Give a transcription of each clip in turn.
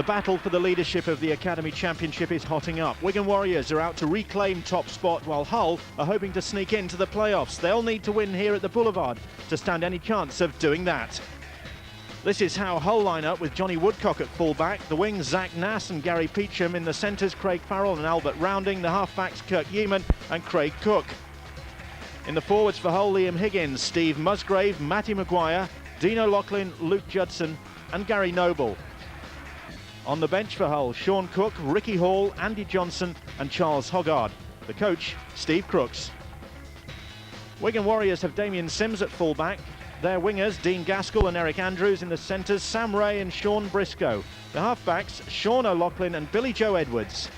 The battle for the leadership of the Academy Championship is hotting up. Wigan Warriors are out to reclaim top spot, while Hull are hoping to sneak into the playoffs. They'll need to win here at the Boulevard to stand any chance of doing that. This is how Hull line up, with Johnny Woodcock at full-back, the wings Zach Nass and Gary Peacham, in the centres Craig Farrell and Albert Rounding, the half-backs Kirk Yeaman and Craig Cook. In the forwards for Hull, Liam Higgins, Steve Musgrave, Matty Maguire, Dean O'Loughlin, Luke Judson and Gary Noble. On the bench for Hull, Sean Cook, Ricky Hall, Andy Johnson and Charles Hoggard. The coach, Steve Crooks. Wigan Warriors have Damien Sims at full-back. Their wingers, Dean Gaskell and Eric Andrews. In the centres, Sam Ray and Sean Briscoe. The half-backs, Sean O'Loughlin and Billy Joe Edwards.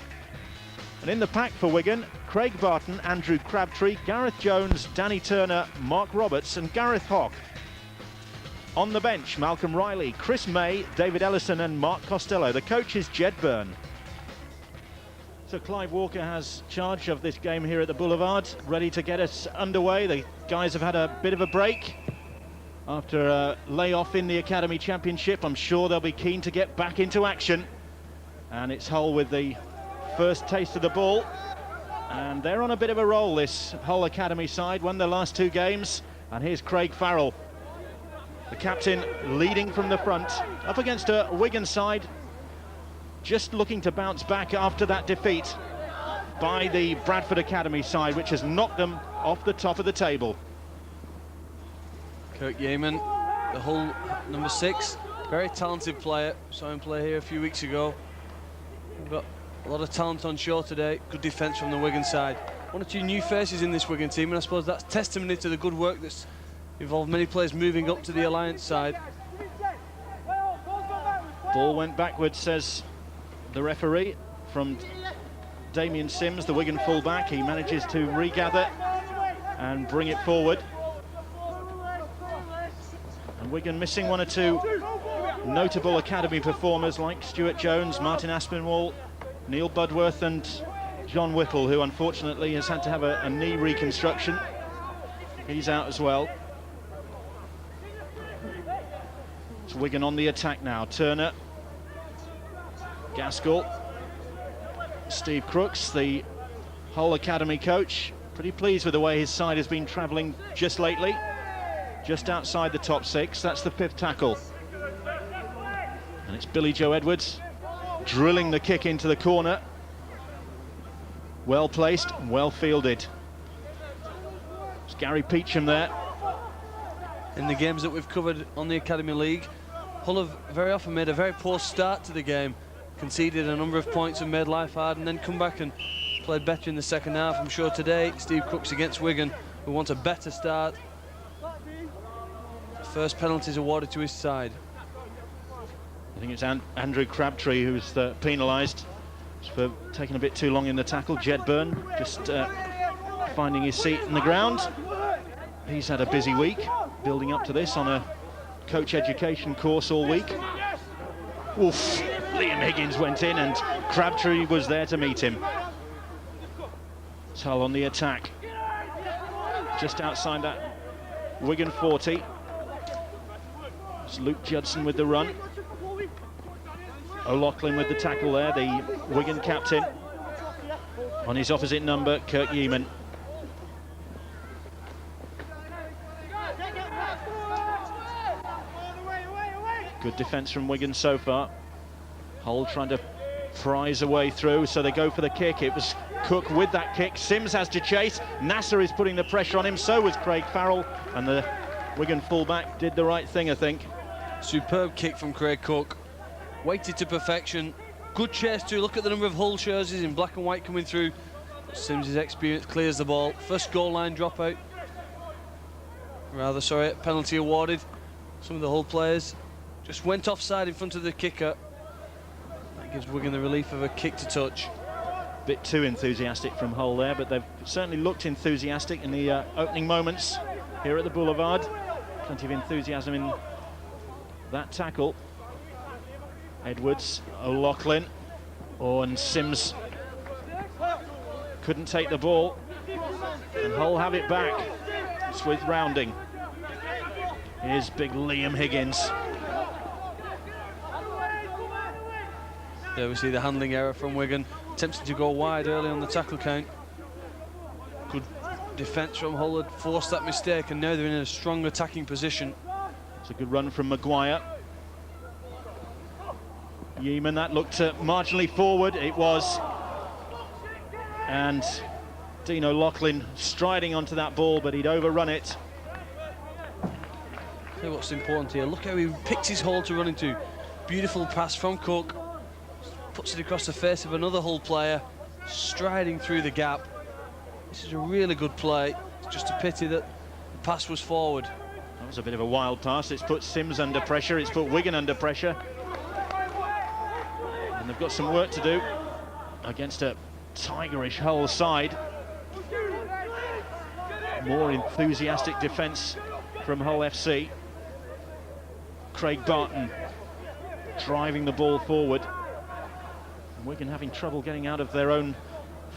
And in the pack for Wigan, Craig Barton, Andrew Crabtree, Gareth Jones, Danny Turner, Mark Roberts and Gareth Hock. On the bench, Malcolm Riley, Chris May, David Ellison and Mark Costello. The coach is Jed Byrne. So Clive Walker has charge of this game here at the Boulevard, ready to get us underway. The guys have had a bit of a break after a layoff in the Academy Championship. I'm sure they'll be keen to get back into action. And it's Hull with the first taste of the ball. And they're on a bit of a roll, this Hull Academy side. Won their last two games. And here's Craig Farrell, the captain, leading from the front, up against a Wigan side just looking to bounce back after that defeat by the Bradford Academy side, which has knocked them off the top of the table. Kirk Yeaman, the Hull number 6, very talented player. Saw him play here a few weeks ago. We've got a lot of talent on show today. Good defence from the Wigan side. One or two new faces in this Wigan team, and I suppose that's testimony to the good work that's involved many players moving up to the Alliance side. Ball went backwards, says the referee, from Damien Sims, the Wigan fullback. He manages to regather and bring it forward. And Wigan missing one or two notable academy performers like Stuart Jones, Martin Aspinwall, Neil Budworth and John Whittle, who unfortunately has had to have a knee reconstruction. He's out as well. It's Wigan on the attack now. Turner, Gaskell, Steve Crooks, the Hull Academy coach, pretty pleased with the way his side has been travelling just lately. Just outside the top 6, that's the 5th tackle. And it's Billy Joe Edwards drilling the kick into the corner. Well placed, well fielded. It's Gary Peacham there. In the games that we've covered on the Academy League, Hull have very often made a very poor start to the game, conceded a number of points and made life hard, and then come back and played better in the second half. I'm sure today, Steve Crooks against Wigan, who wants a better start. The first penalty is awarded to his side. I think it's Andrew Crabtree who's penalised for taking a bit too long in the tackle. Jed Byrne just finding his seat in the ground. He's had a busy week building up to this on a coach education course all week. Oof, Liam Higgins went in and Crabtree was there to meet him. It's Hull on the attack. Just outside that Wigan 40. It's Luke Judson with the run. O'Loughlin with the tackle there, the Wigan captain. On his opposite number, Kirk Yeaman. Good defence from Wigan so far. Hull trying to prize a way through, so they go for the kick. It was Cook with that kick. Sims has to chase. Nasser is putting the pressure on him, so was Craig Farrell, and the Wigan fullback did the right thing, I think. Superb kick from Craig Cook. Weighted to perfection. Good chase too. Look at the number of Hull jerseys in black and white coming through. Sims' experience clears the ball. First goal line dropout. Penalty awarded. Some of the Hull players just went offside in front of the kicker. That gives Wigan the relief of a kick to touch. Bit too enthusiastic from Hull there, but they've certainly looked enthusiastic in the opening moments here at the Boulevard. Plenty of enthusiasm in that tackle. Edwards, O'Loughlin, and Sims couldn't take the ball, and Hull have it back. It's with Rounding. Here's big Liam Higgins. There we see the handling error from Wigan, attempting to go wide early on the tackle count. Good defence from Hull had forced that mistake, and now they're in a strong attacking position. It's a good run from Maguire. Yeaman, that looked marginally forward, it was. And Dean O'Loughlin striding onto that ball, but he'd overrun it. See what's important here, look how he picks his hole to run into. Beautiful pass from Cook, puts it across the face of another Hull player, striding through the gap. This is a really good play. It's just a pity that the pass was forward. That was a bit of a wild pass. It's put Sims under pressure, it's put Wigan under pressure. And they've got some work to do against a tigerish Hull side. More enthusiastic defence from Hull FC. Craig Barton driving the ball forward. Wigan having trouble getting out of their own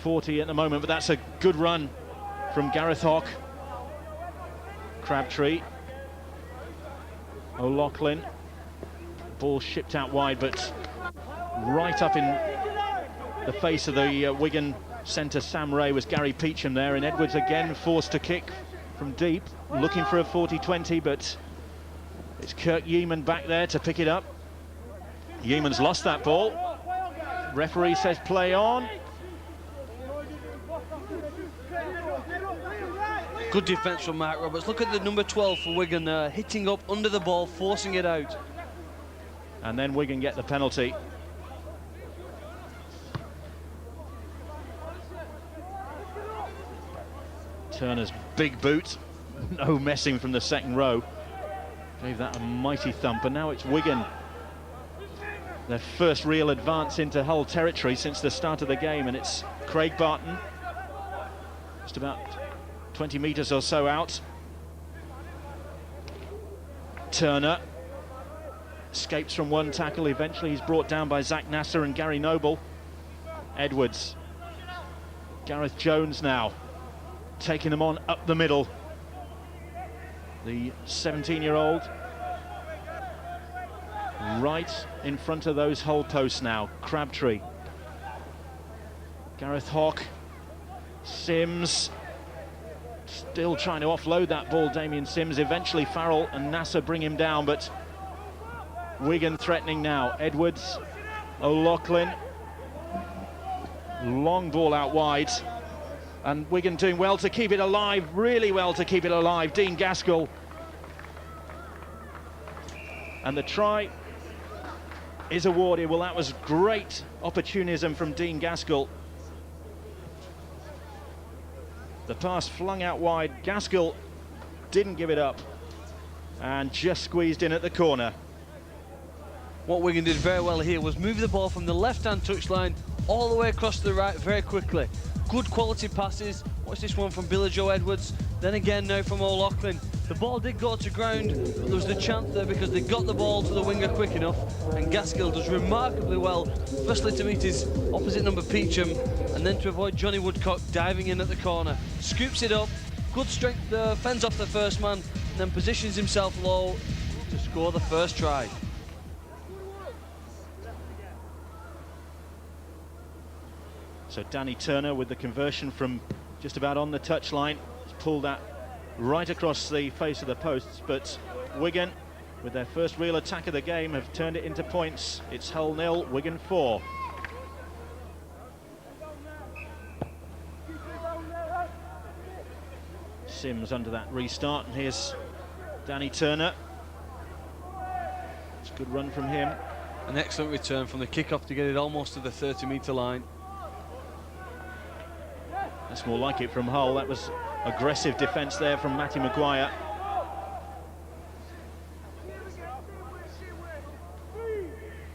40 at the moment, but that's a good run from Gareth Hawk. Crabtree. O'Loughlin. Ball shipped out wide, but right up in the face of the Wigan centre Sam Ray was Gary Peacham there, and Edwards again forced to kick from deep, looking for a 40-20, but it's Kirk Yeaman back there to pick it up. Yeaman's lost that ball. Referee says play on. Good defence from Mark Roberts. Look at the number 12 for Wigan there, hitting up under the ball, forcing it out. And then Wigan get the penalty. Turner's big boot, no messing from the second row. Gave that a mighty thump, and now it's Wigan. Their first real advance into Hull territory since the start of the game, and it's Craig Barton, just about 20 metres or so out. Turner escapes from one tackle, eventually he's brought down by Zach Nasser and Gary Noble. Edwards, Gareth Jones now, taking them on up the middle. The 17-year-old right in front of those Hull posts now. Crabtree, Gareth Hawk, Sims, still trying to offload that ball, Damien Sims. Eventually Farrell and Nasser bring him down, but Wigan threatening now. Edwards, O'Loughlin, long ball out wide, and Wigan doing well to keep it alive, really well to keep it alive. Dean Gaskell, and the try is awarded. Well, that was great opportunism from Dean Gaskell. The pass flung out wide, Gaskell didn't give it up and just squeezed in at the corner. What Wigan did very well here was move the ball from the left-hand touchline all the way across to the right very quickly. Good quality passes. Watch this one from Billy Joe Edwards, then again now from O'Loughlin. The ball did go to ground, but there was the chance there because they got the ball to the winger quick enough, and Gaskell does remarkably well, firstly to meet his opposite number Peacham, and then to avoid Johnny Woodcock diving in at the corner. Scoops it up, good strength there, fends off the first man, and then positions himself low to score the first try. So Danny Turner with the conversion from just about on the touchline, has pulled that right across the face of the posts, but Wigan, with their first real attack of the game, have turned it into points. It's Hull 0, Wigan 4. Sims under that restart, and here's Danny Turner. It's a good run from him. An excellent return from the kick-off to get it almost to the 30-metre line. That's more like it from Hull. That was aggressive defence there from Matty Maguire.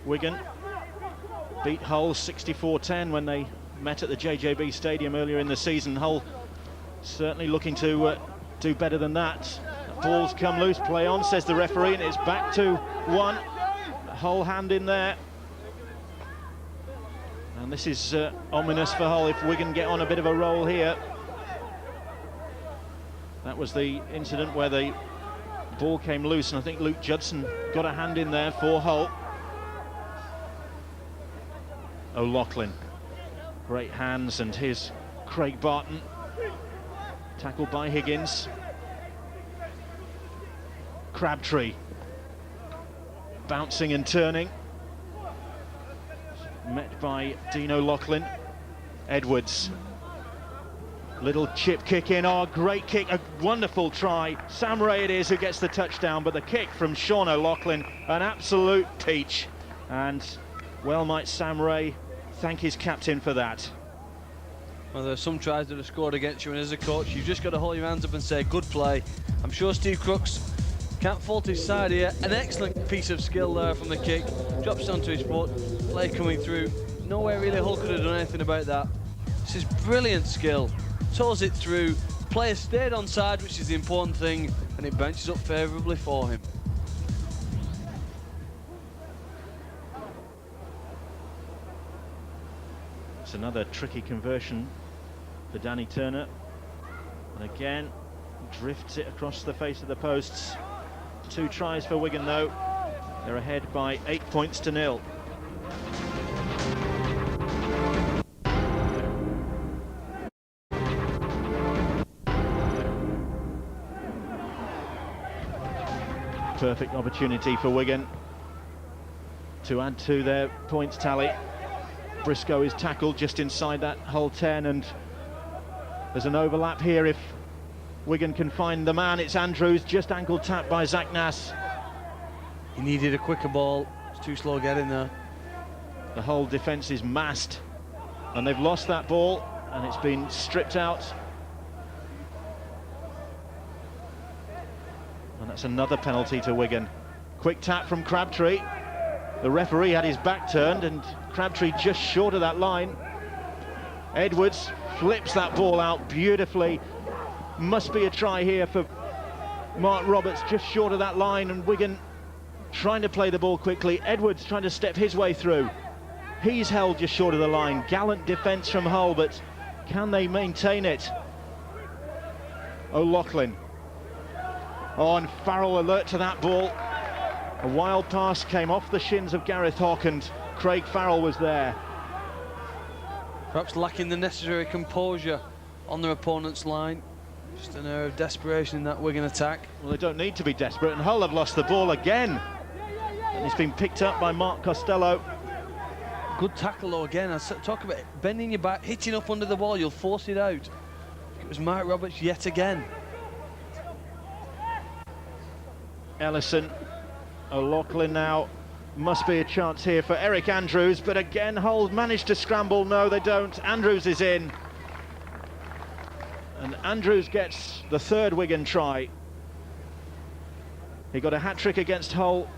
Wigan beat Hull 64-10 when they met at the JJB Stadium earlier in the season. Hull certainly looking to do better than that. The ball's come loose, play on, says the referee, and it's back to one. A Hull hand in there. And this is ominous for Hull if Wigan get on a bit of a roll here. That was the incident where the ball came loose, and I think Luke Judson got a hand in there for Hull. O'Loughlin. Great hands, and here's Craig Barton. Tackled by Higgins. Crabtree. Bouncing and turning. Met by Dean O'Loughlin. Edwards. Little chip kick in. Oh, great kick. A wonderful try. Sam Ray it is who gets the touchdown, but the kick from Sean O'Loughlin, an absolute peach. And well might Sam Ray thank his captain for that. Well, there are some tries that are scored against you, and as a coach, you've just got to hold your hands up and say, good play. I'm sure Steve Crooks can't fault his side here. An excellent piece of skill there from the kick. Drops onto his foot, play coming through. No way really Hull could have done anything about that. This is brilliant skill. Toes it through. Player stayed on side, which is the important thing, and it benches up favourably for him. It's another tricky conversion for Danny Turner. And again, drifts it across the face of the posts. 2 tries for Wigan though. They're ahead by 8 points to 0. Perfect opportunity for Wigan to add to their points tally. Briscoe is tackled just inside that Hull 10, and there's an overlap here. If Wigan can find the man, it's Andrews, just ankle tapped by Zach Nass. He needed a quicker ball. It's too slow getting there. The Hull defence is massed, and they've lost that ball, and it's been stripped out. And that's another penalty to Wigan. Quick tap from Crabtree. The referee had his back turned, and Crabtree just short of that line. Edwards flips that ball out beautifully. Must be a try here for Mark Roberts, just short of that line, and Wigan trying to play the ball quickly. Edwards trying to step his way through. He's held just short of the line. Gallant defence from Hull, but can they maintain it? O'Loughlin. Oh, and Farrell alert to that ball. A wild pass came off the shins of Gareth Hock, and Craig Farrell was there. Perhaps lacking the necessary composure on their opponent's line. Just an air of desperation in that Wigan attack. Well, they don't need to be desperate, and Hull have lost the ball again. And it's been picked up by Mark Costello. Good tackle though again. I talk about bending your back, hitting up under the ball, you'll force it out. It was Mark Roberts yet again. Ellison, O'Loughlin now. Must be a chance here for Eric Andrews, but again Hull managed to scramble. No, they don't. Andrews is in, and Andrews gets the 3rd Wigan try. He got a hat-trick against Hull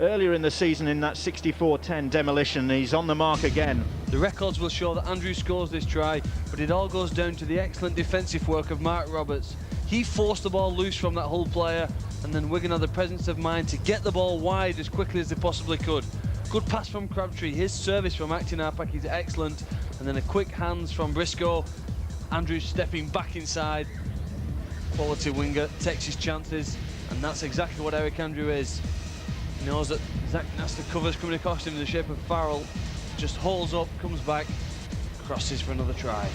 earlier in the season in that 64-10 demolition. He's on the mark again. The records will show that Andrews scores this try, but it all goes down to the excellent defensive work of Mark Roberts. He forced the ball loose from that Hull player, and then Wigan had the presence of mind to get the ball wide as quickly as they possibly could. Good pass from Crabtree. His service from acting halfback is excellent, and then a quick hands from Briscoe. Andrews stepping back inside. Quality winger, takes his chances, and that's exactly what Eric Andrew is. He knows that Zach Nass, the cover's coming across him in the shape of Farrell. Just hauls up, comes back, crosses for another try.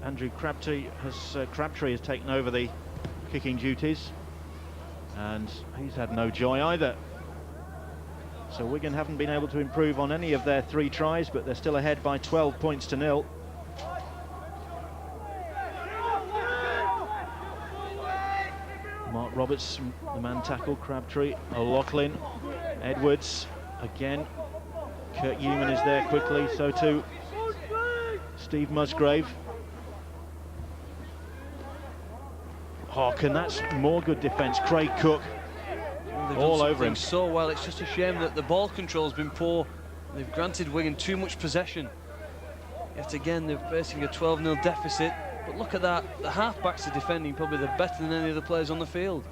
Andrew Crabtree has taken over the kicking duties, and he's had no joy either. So Wigan haven't been able to improve on any of their 3 tries, but they're still ahead by 12 points to 0. Mark Roberts, the man tackle, Crabtree, O'Loughlin, Edwards, again. Kurt Newman is there quickly, so too Steve Musgrave. Hawk, and that's more good defence. Craig Cook, all over him. So well, it's just a shame that the ball control's been poor. They've granted Wigan too much possession. Yet again, they're facing a 12-0 deficit. But look at that, the half-backs are defending probably better than any of the players on the field.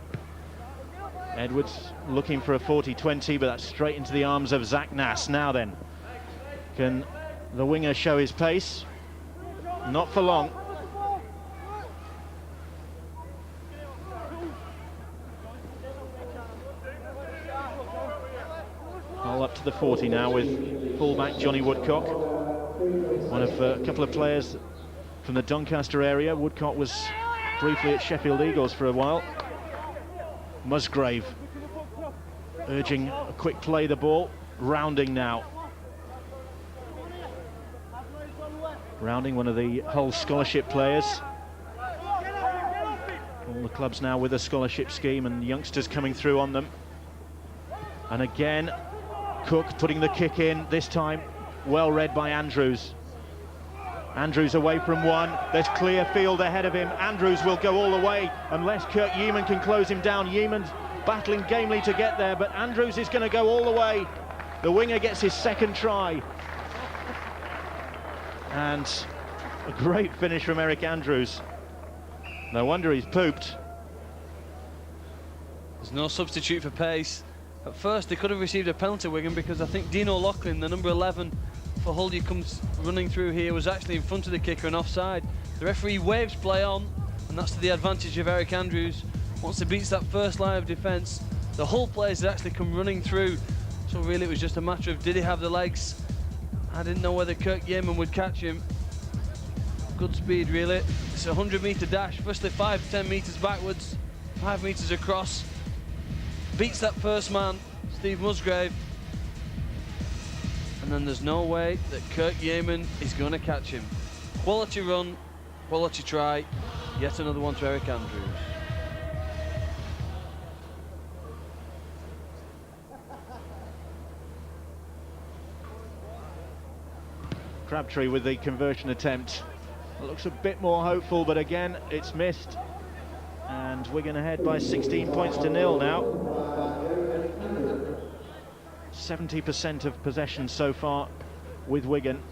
Edwards looking for a 40-20, but that's straight into the arms of Zach Nass. Now then, can the winger show his pace? Not for long. Hull up to the 40 now with fullback Johnny Woodcock. One of a couple of players from the Doncaster area. Woodcock was briefly at Sheffield Eagles for a while. Musgrave urging a quick play the ball. Rounding now. Rounding, one of the Hull scholarship players. All the clubs now with a scholarship scheme and youngsters coming through on them. And again, Cook putting the kick in, this time well read by Andrews. Andrews away from one, there's clear field ahead of him. Andrews will go all the way unless Kurt Yeaman can close him down. Yeaman's battling gamely to get there, but Andrews is going to go all the way. The winger gets his second try. And a great finish from Eric Andrews. No wonder he's pooped. There's no substitute for pace. At first they could have received a penalty, Wigan, because I think Dean O'Loughlin, the number 11 for Hull, comes running through here, was actually in front of the kicker and offside. The referee waves play on, and that's to the advantage of Eric Andrews. Once he beats that first line of defence, the Hull players had actually come running through. So really it was just a matter of, did he have the legs? I didn't know whether Kirk Yeaman would catch him. Good speed, really. It's a 100-metre dash. Firstly 5 to 10 metres backwards, 5 metres across. Beats that first man, Steve Musgrave. And then there's no way that Kirk Yeaman is going to catch him. Quality run, quality try. Yet another one to Eric Andrews. Crabtree with the conversion attempt. It looks a bit more hopeful, but again, it's missed. And Wigan ahead by 16 points to 0 now. 70% of possession so far with Wigan.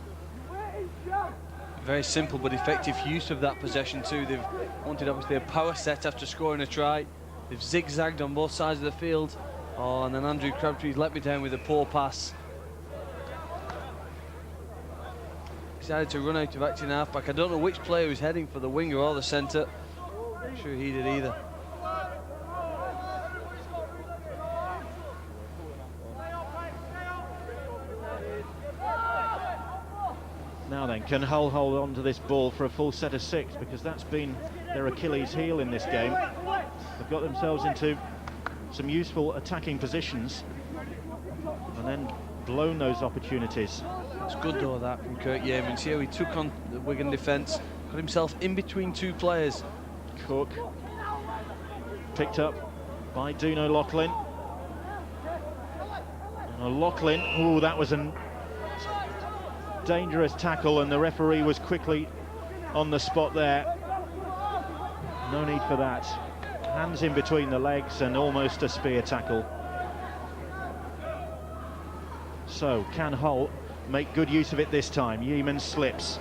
Very simple but effective use of that possession too. They've wanted obviously a power set after scoring a try. They've zigzagged on both sides of the field. Oh, and then Andrew Crabtree's let me down with a poor pass. Decided to run out of action half-back. I don't know which player was heading for the winger or the centre. Not sure he did either. Now then, can Hull hold on to this ball for a full set of 6? Because that's been their Achilles heel in this game. They've got themselves into some useful attacking positions and then blown those opportunities. It's good though, that from Kurt Yeaman. See how he took on the Wigan defence, got himself in between two players. Cook picked up by Dean O'Loughlin. O'Loughlin, oh, that was a dangerous tackle, and the referee was quickly on the spot there. No need for that. Hands in between the legs and almost a spear tackle. So, can Hull make good use of it this time? Yeaman slips.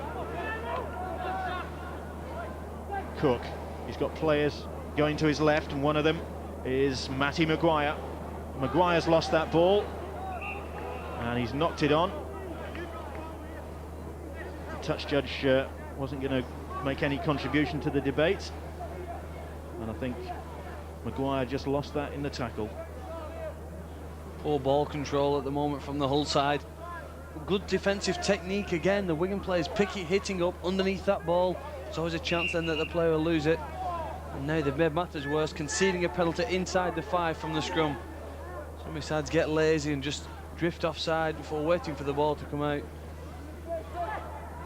Cook, he's got players going to his left, and one of them is Matty Maguire. Maguire's lost that ball, and he's knocked it on. The touch judge wasn't going to make any contribution to the debate, and I think Maguire just lost that in the tackle. Poor ball control at the moment from the Hull side. Good defensive technique again. The Wigan players picky hitting up underneath that ball. There's always a chance then that the player will lose it. And now they've made matters worse, conceding a penalty inside the 5 from the scrum. Some of the sides get lazy and just drift offside before waiting for the ball to come out.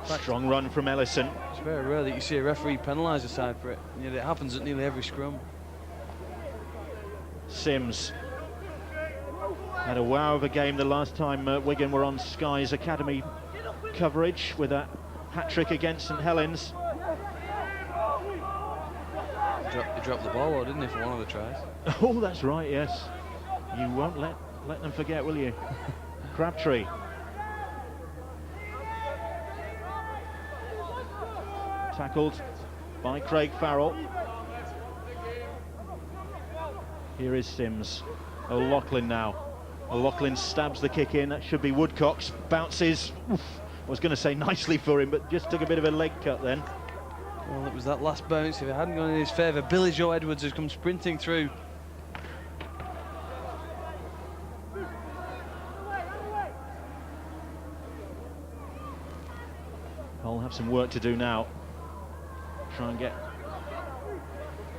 Strong run from Ellison. It's very rare that you see a referee penalise a side for it, and yet it happens at nearly every scrum. Sims had a wow of a game the last time Wigan were on Sky's Academy coverage with a hat-trick against St Helens. He dropped the ball, though, didn't he, for one of the tries? Oh, that's right, yes. You won't let them forget, will you? Crabtree. Tackled by Craig Farrell. Here is Sims. O'Loughlin now. O'Loughlin stabs the kick in. That should be Woodcock's. Bounces. Oof, I was going to say nicely for him, but just took a bit of a leg cut then. Well, it was that last bounce. If it hadn't gone in his favour, Billy Joe Edwards has come sprinting through. Hull have some work to do now. Try and get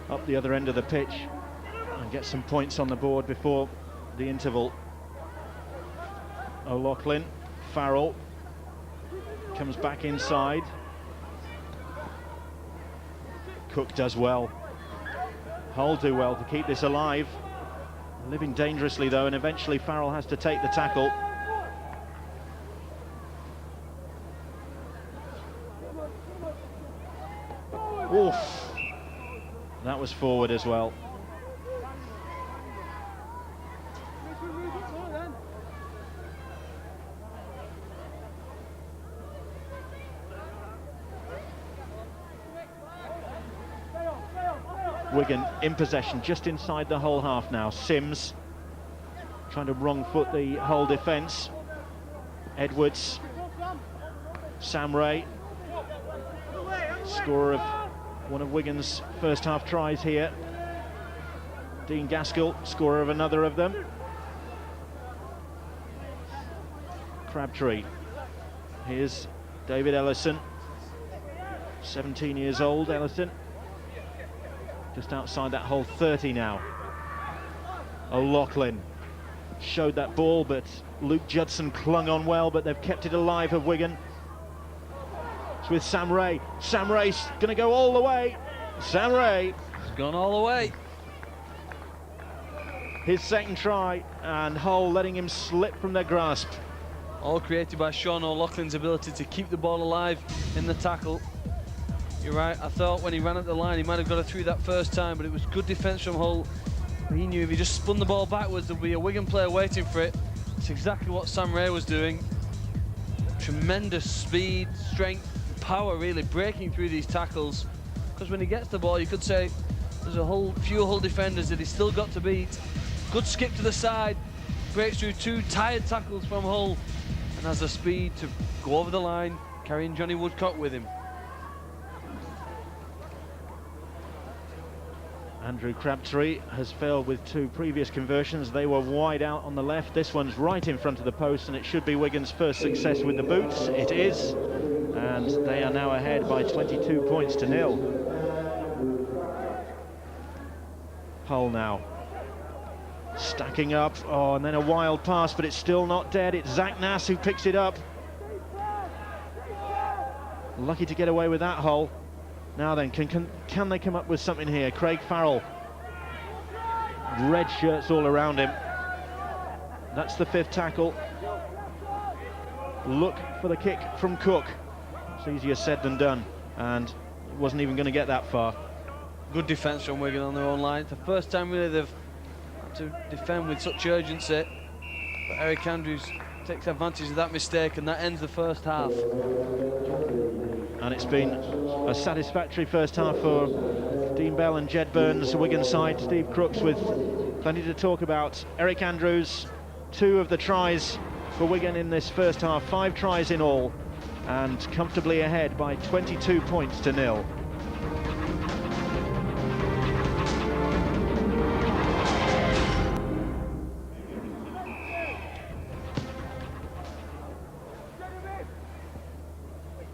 up the other end of the pitch and get some points on the board before the interval. O'Loughlin, Farrell comes back inside. Cook does well. Hull do well to keep this alive. Living dangerously though, and eventually Farrell has to take the tackle. Oof. That was forward as well. Wigan in possession, just inside the Hull half now. Sims trying to wrong foot the Hull defence. Edwards, Sam Ray, scorer of one of Wigan's first half tries here. Dean Gaskell, scorer of another of them. Crabtree. Here's David Ellison, 17 years old, Ellison. Just outside that Hull 30 now. O'Loughlin showed that ball, but Luke Judson clung on well, but they've kept it alive of Wigan. It's with Sam Ray. Sam Ray's going to go all the way. Sam Ray. He's gone all the way. His second try, and Hull letting him slip from their grasp. All created by Sean O'Loughlin's ability to keep the ball alive in the tackle. You're right, I thought when he ran at the line he might have got it through that first time, but it was good defence from Hull. He knew if he just spun the ball backwards there'd be a Wigan player waiting for it. It's exactly what Sam Ray was doing. Tremendous speed, strength, power really breaking through these tackles. Because when he gets the ball you could say there's a few Hull defenders that he's still got to beat. Good skip to the side, breaks through two tired tackles from Hull and has the speed to go over the line, carrying Johnny Woodcock with him. Andrew Crabtree has failed with two previous conversions. They were wide out on the left. This one's right in front of the post, and it should be Wigan's first success with the boots. It is, and they are now ahead by 22 points to 0. Hull now stacking up. Oh, and then a wild pass, but it's still not dead. It's Zach Nass who picks it up. Lucky to get away with that, Hull. Now then, can they come up with something here? Craig Farrell, red shirts all around him. That's the fifth tackle. Look for the kick from Cook. It's easier said than done, and wasn't even going to get that far. Good defence from Wigan on their own line. It's the first time really they've had to defend with such urgency, but Eric Andrews takes advantage of that mistake, and that ends the first half. And it's been a satisfactory first half for Dean Bell and Jed Burns, Wigan side. Steve Crooks with plenty to talk about. Eric Andrews, 2 of the tries for Wigan in this first half, 5 tries in all, and comfortably ahead by 22 points to 0.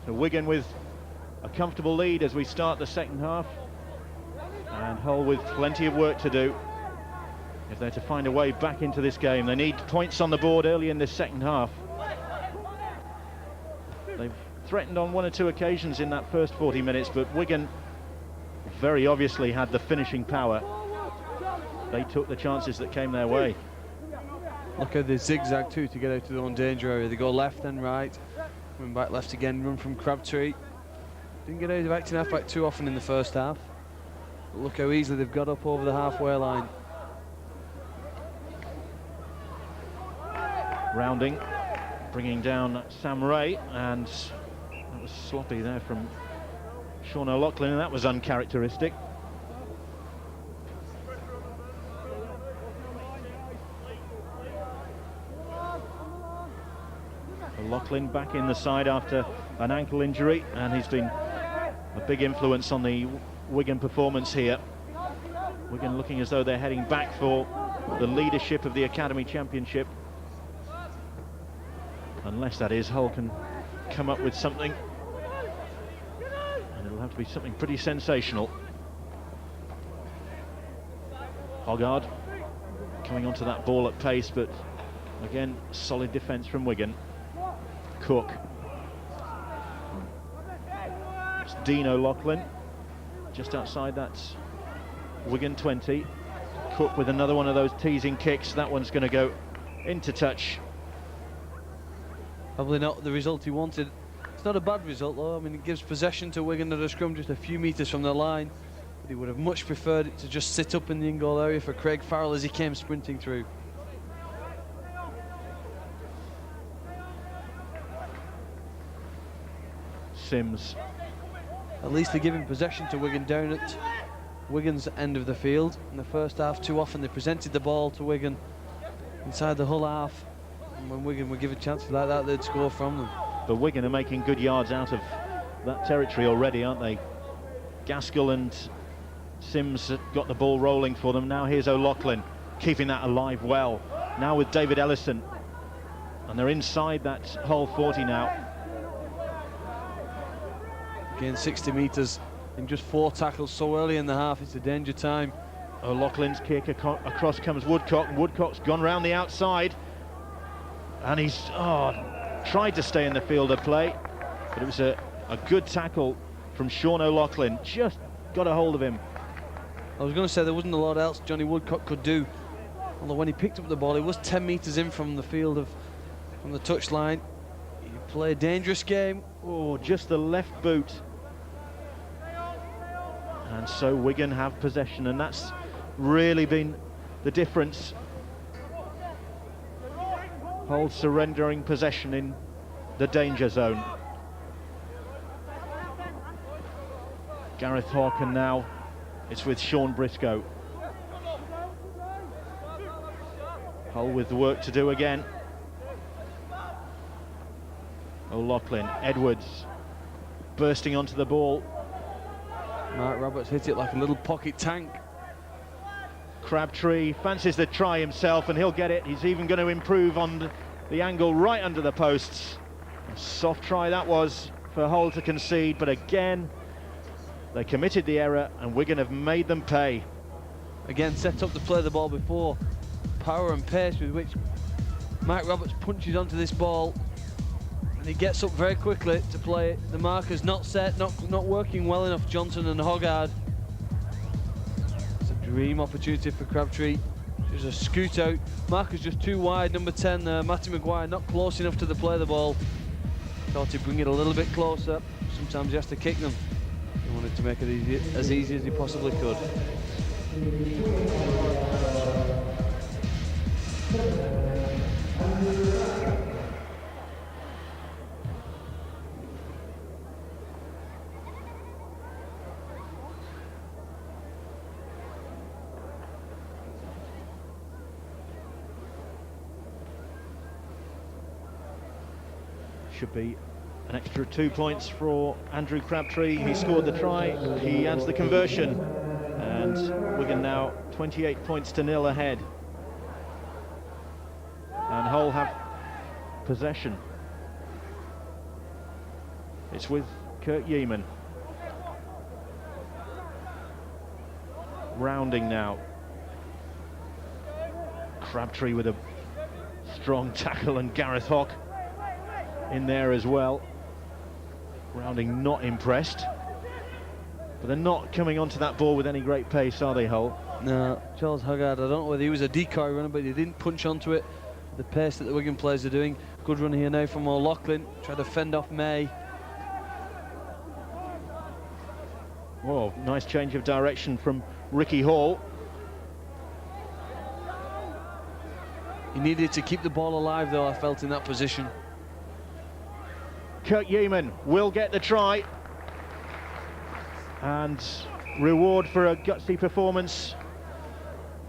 So Wigan with a comfortable lead as we start the second half, and Hull with plenty of work to do if they're to find a way back into this game. They need points on the board early in this second half. They've threatened on 1 or 2 occasions in that first 40 minutes, but Wigan very obviously had the finishing power. They took the chances that came their way. Look at the zigzag too to get out to their own danger area. They go left and right, coming back left again, run from Crabtree. Didn't get out of acting halfback too often in the first half. But look how easily they've got up over the halfway line. Rounding, bringing down Sam Ray, and that was sloppy there from Sean O'Loughlin, and that was uncharacteristic. O'Loughlin back in the side after an ankle injury, and he's been a big influence on the Wigan performance here. Wigan looking as though they're heading back for the leadership of the Academy Championship. Unless, that is, Hull can come up with something. be something pretty sensational. Hoggard coming onto that ball at pace, but again, solid defence from Wigan. Cook. It's Dean O'Loughlin, just outside that Wigan 20. Cook with another one of those teasing kicks. That one's going to go into touch. Probably not the result he wanted. It's not a bad result though. I mean, it gives possession to Wigan at a scrum just a few metres from the line. But he would have much preferred it to just sit up in the in-goal area for Craig Farrell as he came sprinting through. Sims. At least they're giving possession to Wigan down at Wigan's end of the field. In the first half, too often they presented the ball to Wigan inside the Hull half. And when Wigan were given chances like that, they'd score from them. But Wigan are making good yards out of that territory already, aren't they? Gaskell and Sims got the ball rolling for them. Now here's O'Loughlin, keeping that alive well. Now with David Ellison. And they're inside that Hull 40 now. Again, 60 metres in just 4 tackles so early in the half. It's a danger time. O'Loughlin's kick across comes Woodcock. Woodcock's gone round the outside. And he's tried to stay in the field of play. But it was a good tackle from Sean O'Loughlin. Just got a hold of him. I was going to say there wasn't a lot else Johnny Woodcock could do. Although when he picked up the ball, he was 10 metres in from the field from the touchline. He played a dangerous game. Oh, just the left boot. And so Wigan have possession, and that's really been the difference. Hull surrendering possession in the danger zone. Gareth Hawke, and now it's with Sean Briscoe. Hull with work to do again. O'Loughlin, Edwards bursting onto the ball. Mark Roberts hit it like a little pocket tank. Crabtree fancies the try himself, and he'll get it. He's even going to improve on the angle right under the posts. A soft try that was for Hull to concede, but again they committed the error and Wigan have made them pay. Again, set up to play the ball before. Power and pace with which Mike Roberts punches onto this ball, and he gets up very quickly to play it. The marker's not set, not working well enough. Johnson and Hoggard. It's a dream opportunity for Crabtree. There's a scoot out. Marker's just too wide. Number 10, Matty Maguire, not close enough to the play the ball. Thought he'd bring it a little bit closer. Sometimes he has to kick them. He wanted to make it as easy as he possibly could. Should be an extra 2 points for Andrew Crabtree. He scored the try, he adds the conversion, and Wigan now 28 points to 0 ahead. And Hull have possession. It's with Kurt Yeaman. Rounding now. Crabtree with a strong tackle, and Gareth Hawke in there as well. Rounding not impressed, but they're not coming onto that ball with any great pace, are they, Hull? No, Charles Hoggard, I don't know whether he was a decoy runner, but he didn't punch onto it. The pace that the Wigan players are doing. Good run here now from O'Loughlin, try to fend off May. Whoa, nice change of direction from Ricky Hall. He needed to keep the ball alive though, I felt, in that position. Kurt Yeaman will get the try, and reward for a gutsy performance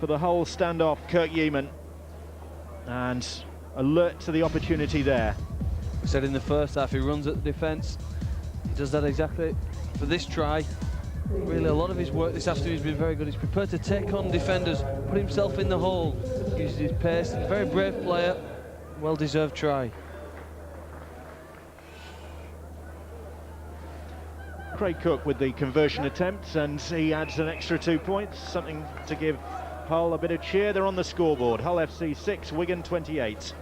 for the whole standoff. Kurt Yeaman, and alert to the opportunity there. I said in the first half he runs at the defence. He does that exactly for this try. Really, a lot of his work this afternoon has been very good. He's prepared to take on defenders, put himself in the hole, uses his pace. A very brave player, well-deserved try. Craig Cook with the conversion attempt, and he adds an extra 2 points, something to give Hull a bit of cheer. They're on the scoreboard. Hull FC 6, Wigan 28. It's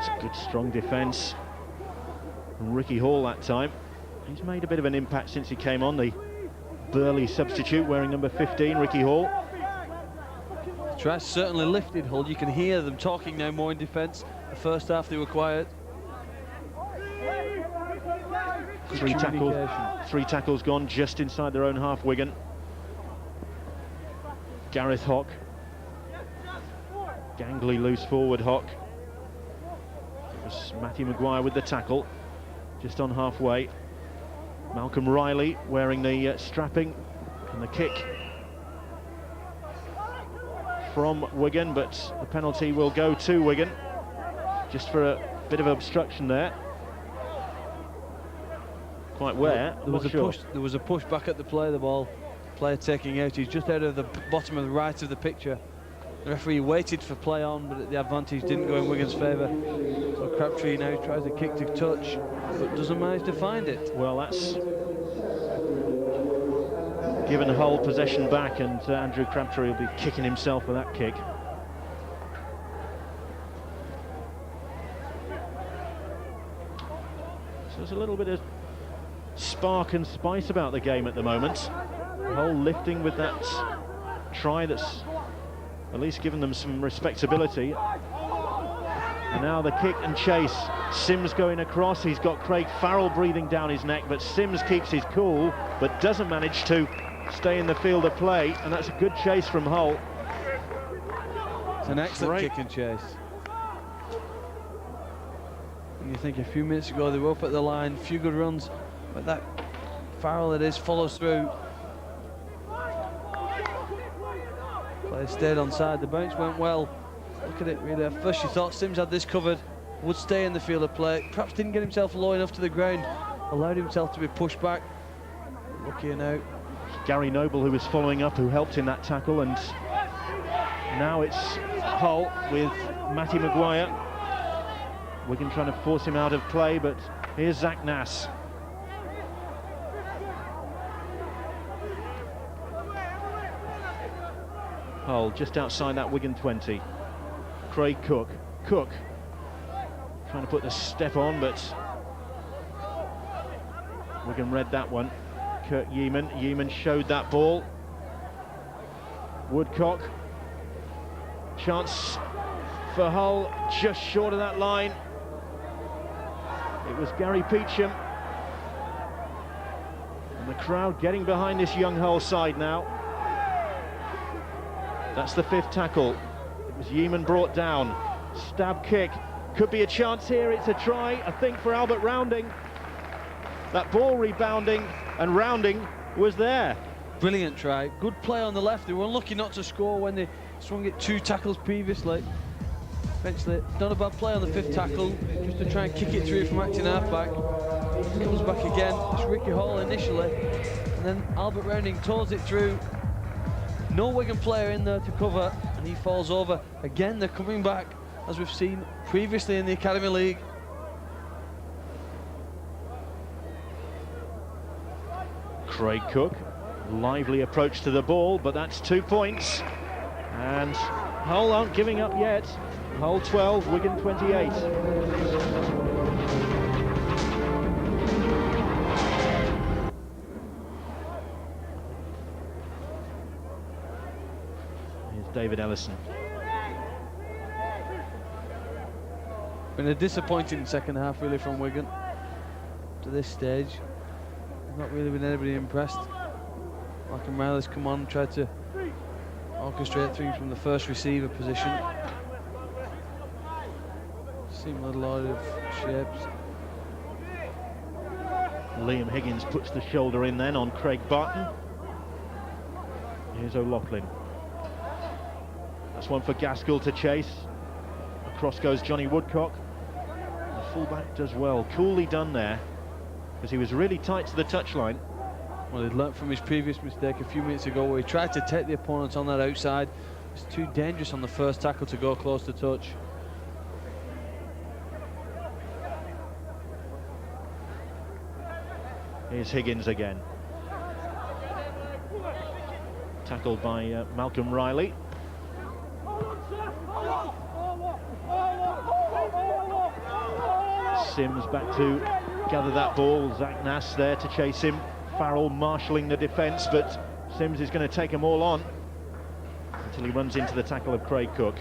a good, strong defence from Ricky Hall that time. He's made a bit of an impact since he came on, the burly substitute wearing number 15, Ricky Hall. The try certainly lifted Hull. You can hear them talking now more in defence. The first half they were quiet. Three tackles gone just inside their own half, Wigan. Gareth Hock. Gangly loose forward Hock. It was Matthew Maguire with the tackle, just on halfway. Malcolm Riley wearing the strapping, and the kick from Wigan, but the penalty will go to Wigan, just for a bit of obstruction there. Quite where? There was a push back at the play. The ball, player taking out. He's just out of the bottom of the right of the picture. The referee waited for play on, but the advantage didn't go in Wigan's favour. So Crabtree now tries a kick to touch, but doesn't manage to find it. Well, that's given Hull possession back, and Andrew Crabtree will be kicking himself for that kick. So there's a little bit of spark and spice about the game at the moment. Hull lifting with that try that's at least given them some respectability. And now the kick and chase. Sims going across. He's got Craig Farrell breathing down his neck, but Sims keeps his cool, but doesn't manage to stay in the field of play. And that's a good chase from Hull. It's an excellent kick and chase. And you think a few minutes ago they were up at the line, few good runs, but that Farrell it is follows through. Player stayed onside. The bounce went well. Look at it really. At first you thought Sims had this covered, would stay in the field of play. Perhaps didn't get himself low enough to the ground, allowed himself to be pushed back. Luckier now. Gary Noble, who was following up, who helped in that tackle, and now it's Hull with Matty Maguire. Wigan trying to force him out of play, but here's Zach Nass. Hull just outside that Wigan 20. Craig Cook. Cook trying to put the step on, but Wigan read that one. Kurt Yeaman. Yeaman showed that ball. Woodcock. Chance for Hull just short of that line. It was Gary Peacham. And the crowd getting behind this young Hull side now. That's the fifth tackle. It was Yeaman brought down. Stab kick. Could be a chance here. It's a try, I think, for Albert Rounding. That ball rebounding, and Rounding was there. Brilliant try. Good play on the left. They were unlucky not to score when they swung it 2 tackles previously. Eventually, not a bad play on the fifth tackle, just to try and kick it through from acting halfback. Comes back again. It's Ricky Hall initially, and then Albert Rounding toes it through. No Wigan player in there to cover, and he falls over. Again, they're coming back, as we've seen previously in the Academy League. Craig Cook, lively approach to the ball, but that's 2 points. And Hull aren't giving up yet. Hull 12, Wigan 28. David Ellison. Been a disappointing second half really from Wigan to this stage. Not really been anybody impressed. Malcolm Riley's come on, tried to orchestrate things from the first receiver position. Seemed a little out of shapes. Liam Higgins puts the shoulder in then on Craig Barton. Here's O'Loughlin. That's one for Gaskell to chase. Across goes Johnny Woodcock. The fullback does well. Coolly done there, because he was really tight to the touchline. Well, he'd learnt from his previous mistake a few minutes ago where he tried to take the opponent on that outside. It's too dangerous on the first tackle to go close to touch. Here's Higgins again. Tackled by Malcolm Riley. Sims back to gather that ball. Zach Nass there to chase him. Farrell marshalling the defence, but Sims is going to take them all on until he runs into the tackle of Craig Cook.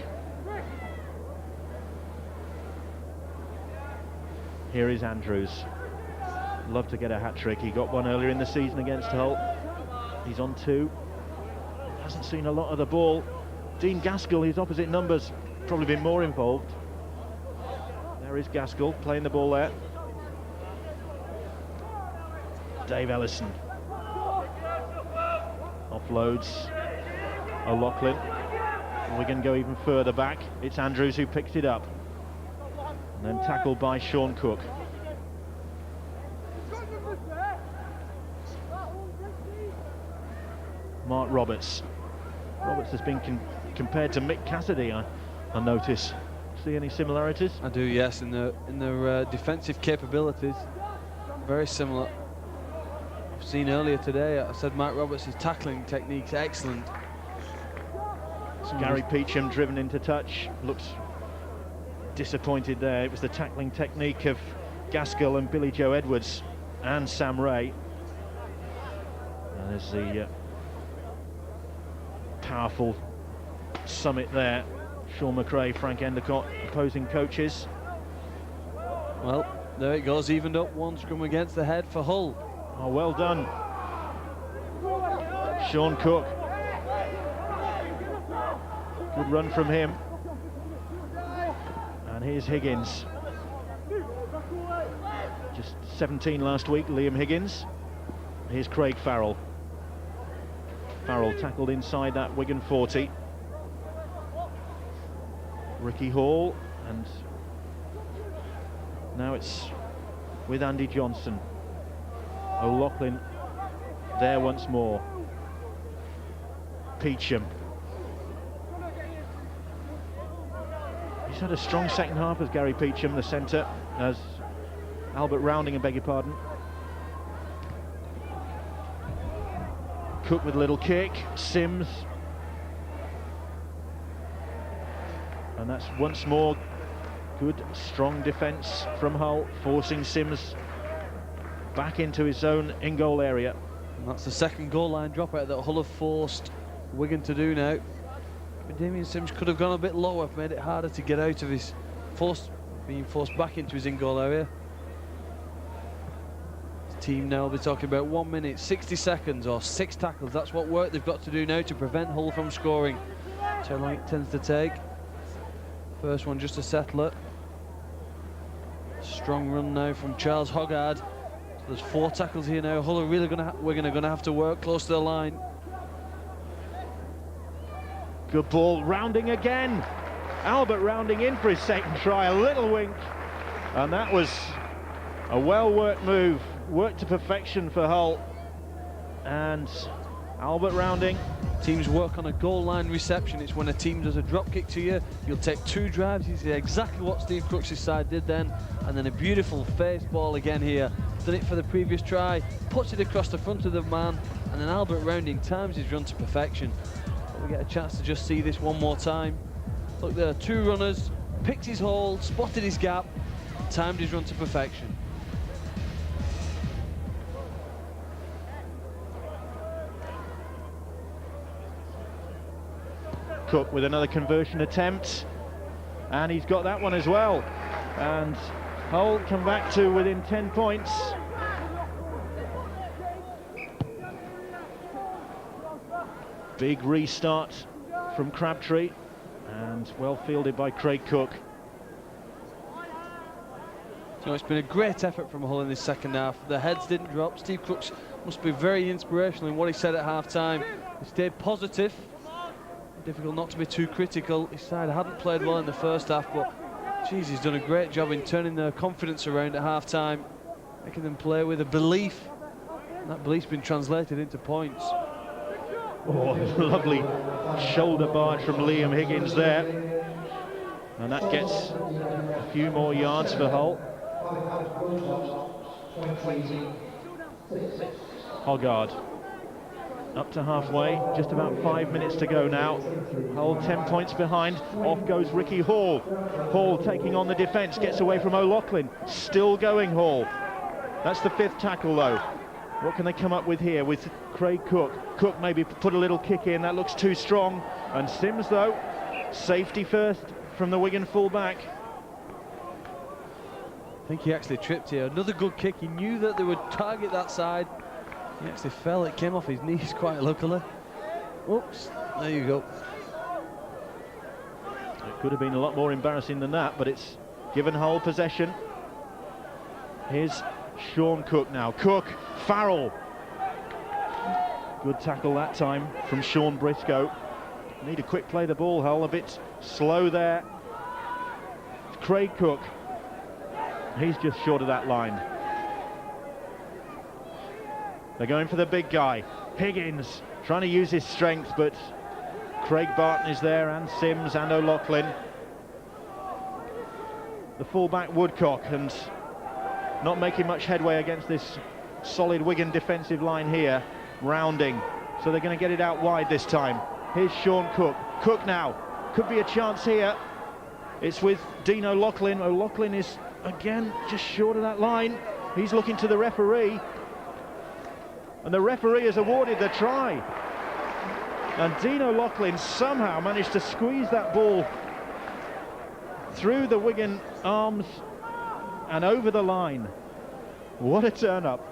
Here is Andrews. Love to get a hat-trick. He got one earlier in the season against Hull. He's on 2. Hasn't seen a lot of the ball. Dean Gaskell, his opposite numbers, probably been more involved. There is Gaskell playing the ball there. Dave Ellison offloads O'Loughlin. Wigan go even further back. It's Andrews who picks it up. And then tackled by Sean Cook. Mark Roberts. Roberts has been compared to Mick Cassidy, I notice. See any similarities? I do, yes, in their defensive capabilities. Very similar. I've seen earlier today, I said Mark Roberts' tackling technique's excellent. Gary Peacham driven into touch, looks disappointed there. It was the tackling technique of Gaskell and Billy Joe Edwards and Sam Ray. And there's the powerful summit there. Sean McRae, Frank Endicott, opposing coaches. Well, there it goes, evened up, one scrum against the head for Hull. Oh, well done. Sean Cook. Good run from him. And here's Higgins. Just 17 last week, Liam Higgins. Here's Craig Farrell. Farrell tackled inside that Wigan 40. Ricky Hall, and now it's with Andy Johnson. O'Loughlin there once more. Peacham. He's had a strong second half as Gary Peacham, the centre, as Albert Rounding, I beg your pardon. Cook with a little kick, Sims. And that's once more good, strong defence from Hull, forcing Sims back into his own in-goal area. And that's the second goal line dropout that Hull have forced Wigan to do now. But Damien Sims could have gone a bit lower, made it harder to get out of his being forced back into his in-goal area. His team now will be talking about 1 minute, 60 seconds or 6 tackles. That's what work they've got to do now to prevent Hull from scoring. That's how long it tends to take. First one just to settle it. Strong run now from Charles Hoggard. So there's 4 tackles here now. Hull are really Wigan are going to have to work close to the line. Good ball, Rounding again. Albert Rounding in for his second try, a little wink. And that was a well-worked move, worked to perfection for Hull. And Albert Rounding. Teams work on a goal line reception. It's when a team does a drop kick to you, you'll take 2 drives. You see exactly what Steve Crooks' side did then, and then a beautiful face ball again here. Done it for the previous try, puts it across the front of the man, and then Albert Rounding times his run to perfection. But we get a chance to just see this one more time. Look there, 2 runners, picked his hole, spotted his gap, timed his run to perfection. Cook with another conversion attempt, and he's got that one as well. And Hull come back to within 10 points. Big restart from Crabtree, and well fielded by Craig Cook. So it's been a great effort from Hull in this second half. The heads didn't drop. Steve Crooks must be very inspirational in what he said at half-time. He stayed positive. Difficult not to be too critical. His side hadn't played well in the first half, but geez, he's done a great job in turning their confidence around at half-time, making them play with a belief, and that belief's been translated into points. Oh, lovely shoulder barge from Liam Higgins there, and that gets a few more yards for Hull. Hoggard up to halfway, just about 5 minutes to go now. Hull 10 points behind. Off goes Ricky Hall. Hall taking on the defence, gets away from O'Loughlin. Still going, Hall. That's the 5th tackle though. What can they come up with here with Craig Cook? Cook maybe put a little kick in, that looks too strong. And Sims though, safety first from the Wigan full-back. I think he actually tripped here. Another good kick. He knew that they would target that side. He actually fell. It came off his knees quite luckily. Oops, there you go. It could have been a lot more embarrassing than that, but it's given Hull possession. Here's Sean Cook now. Cook, Farrell. Good tackle that time from Sean Briscoe. Need to quick play the ball, Hull. A bit slow there. Craig Cook. He's just short of that line. They're going for the big guy. Higgins trying to use his strength, but Craig Barton is there, and Sims and O'Loughlin. The fullback Woodcock, and not making much headway against this solid Wigan defensive line here. Rounding, so they're going to get it out wide this time. Here's Sean Cook. Cook now, could be a chance here. It's with Dean O'Loughlin. O'Loughlin is again just short of that line. He's looking to the referee, and the referee has awarded the try. And Dean O'Loughlin somehow managed to squeeze that ball through the Wigan arms and over the line. What a turn-up.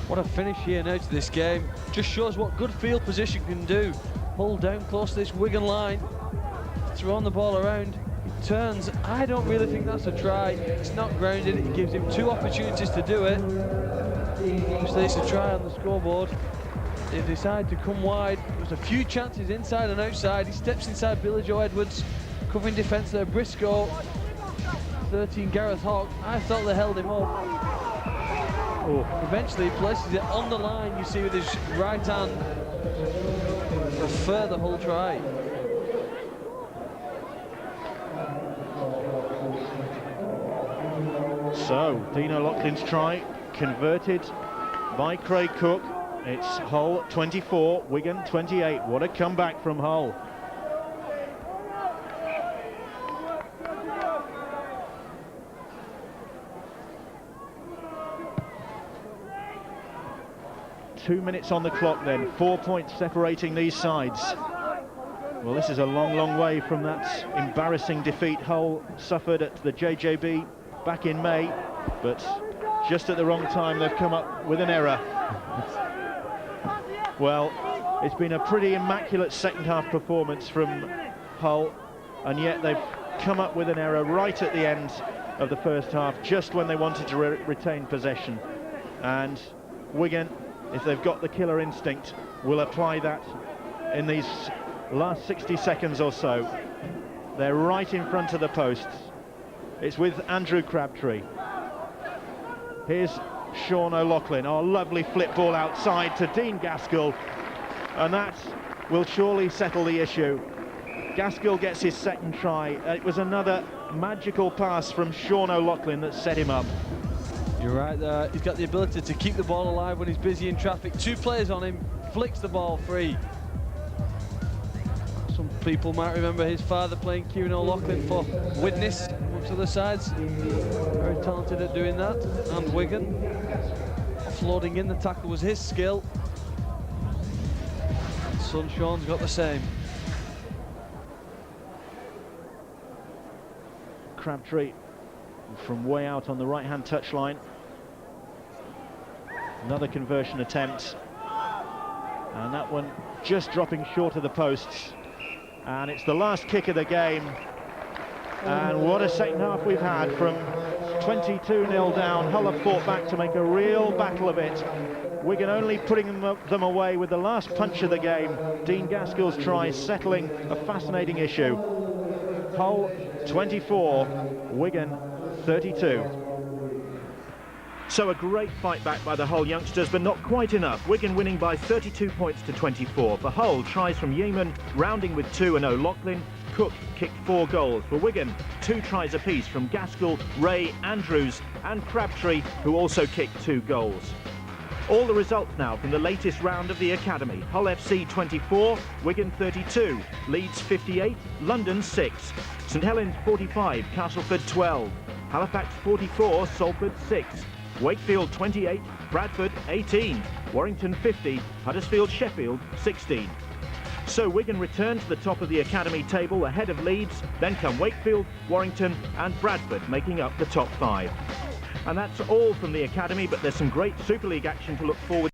What a finish here now to this game. Just shows what good field position can do. Hull down close to this Wigan line, throwing the ball around. He turns. I don't really think that's a try. It's not grounded. It gives him 2 opportunities to do it. Obviously it's a try on the scoreboard. They decide to come wide. There's a few chances inside and outside. He steps inside Billy Joe Edwards, covering defence there. Briscoe, 13 Gareth Hogg. I thought they held him up. Oh. Eventually he places it on the line, you see, with his right hand for a further Hull try. So Dean O'Loughlin's try converted by Craig Cook. It's Hull 24, Wigan 28. What a comeback from Hull. Two minutes on the clock then, 4 points separating these sides. Well, this is a long, long way from that embarrassing defeat Hull suffered at the JJB back in May, but just at the wrong time they've come up with an error. Well, it's been a pretty immaculate second half performance from Hull, and yet they've come up with an error right at the end of the first half, just when they wanted to retain possession. And Wigan, if they've got the killer instinct, will apply that in these last 60 seconds or so. They're right in front of the posts. It's with Andrew Crabtree. Here's Sean O'Loughlin. Oh, lovely flip ball outside to Dean Gaskell, and that will surely settle the issue. Gaskell gets his second try. It was another magical pass from Sean O'Loughlin that set him up. You're right there. He's got the ability to keep the ball alive when he's busy in traffic. 2 players on him, flicks the ball free. Some people might remember his father playing Kieran O'Loughlin for Widnes, amongst other sides. Very talented at doing that. And Wigan. Offloading in the tackle was his skill. Son Sean's got the same. Crabtree from way out on the right-hand touchline. Another conversion attempt, and that one just dropping short of the posts. And it's the last kick of the game, and what a second half we've had. From 22-0 down, Hull have fought back to make a real battle of it. Wigan only putting them away with the last punch of the game. Dean Gaskell's try settling a fascinating issue. Hull 24, Wigan 32. So a great fight back by the Hull youngsters, but not quite enough. Wigan winning by 32 points to 24. For Hull, tries from Yeaman, rounding with 2, and O'Loughlin. Cook kicked 4 goals. For Wigan, 2 tries apiece from Gaskell, Ray, Andrews and Crabtree, who also kicked 2 goals. All the results now from the latest round of the Academy. Hull FC 24, Wigan 32, Leeds 58, London 6, St Helens 45, Castleford 12, Halifax 44, Salford 6, Wakefield 28, Bradford 18, Warrington 50, Huddersfield Sheffield 16. So Wigan return to the top of the Academy table ahead of Leeds, then come Wakefield, Warrington and Bradford making up the top 5. And that's all from the Academy, but there's some great Super League action to look forward to.